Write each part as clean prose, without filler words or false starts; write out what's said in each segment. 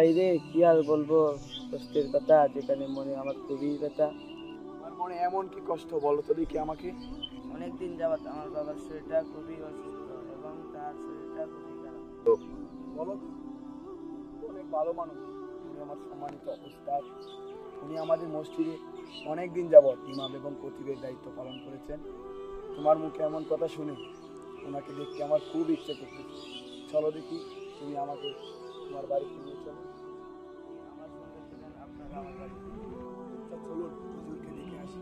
ভাই রে, কি আর বলবো কষ্টের কথা, যেখানে মনে আমার খুবই ব্যথা। আমার মনে এমন কি কষ্ট বলো তো দেখি আমাকে। অনেকদিন যাবত আমার বাবার শরীরটা খুবই অসুস্থ এবং তার শরীরটা খুবই খারাপ। বলো তো, অনেক ভালো মানুষ, উনি আমার সম্মানিত উস্তাদ। উনি আমাদের মসজিদে অনেকদিন যাবত ইমাম এবং খতিবের দায়িত্ব পালন করেছেন। তোমার মুখে এমন কথা শুনে ওনাকে দেখতে আমার খুব ইচ্ছে করতেছে। চলো দেখি, তুমি আমাকে তোমার বাড়িতে নিয়ে চলো। আমার সঙ্গে ছিলেন আপনারা আমার বাড়িতে। আচ্ছা চলুন, হুজুরকে দেখে আসি।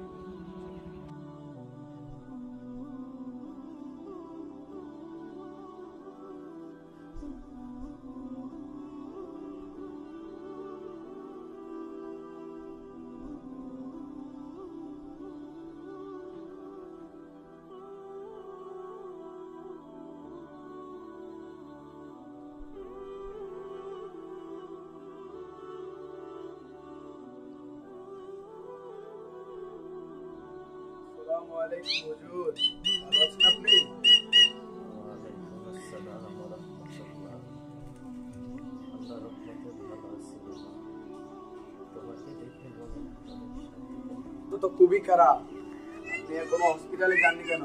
আসসালামু আলাইকুম হুজুর, ভালো আছেন আপনি? তো খুবই খারাপ, আপনি এখনো হসপিটালে যাননি কেন?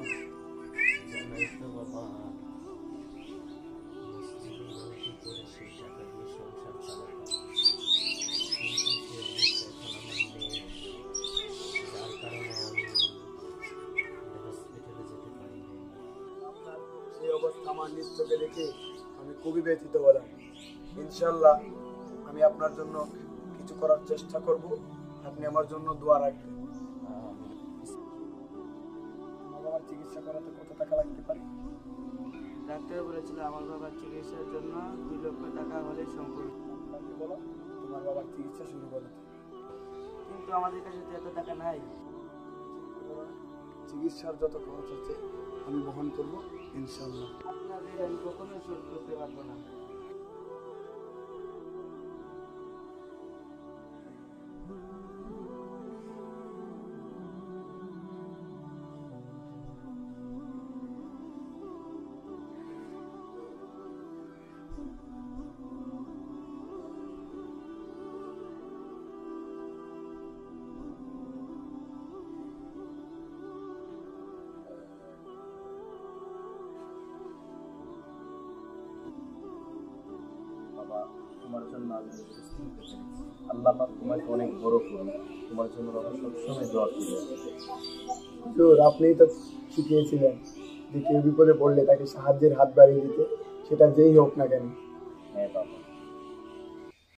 সেই অবস্থা আমার নিজ চোখে দেখে আমি খুবই ব্যথিত হলাম। ইনশাল্লাহ আমি আপনার জন্য কিছু করার চেষ্টা করব, আপনি আমার জন্য দোয়া রাখবেন। আমার বাবার চিকিৎসা করাতে কত টাকা লাগতে পারে? ডাক্তার বলেছিল আমার বাবার চিকিৎসার জন্য 2 লক্ষ টাকা হলে সম্পূর্ণ। তাকে বলো তোমার বাবার চিকিৎসা শুরু করো। কিন্তু আমাদের কাছে তো এত টাকা নাই। চিকিৎসার যত খরচ আছে আমি বহন করব ইনশাল্লাহ। আপনাদের আমি কখনোই শোধ করতে পারবো না। বাবা, তোমার জন্য আমি আল্লাহ পাক তোমাকে অনেক বড় করুন। তোমার জন্য বাবা সবসময় দোয়া করি। হুজুর, আপনিই তো শিখিয়েছিলেন যে কেউ বিপদে পড়লে তাকে সাহায্যের হাত বাড়িয়ে দিতে, সেটা যেই হোক না কেন। হ্যাঁ বাবা।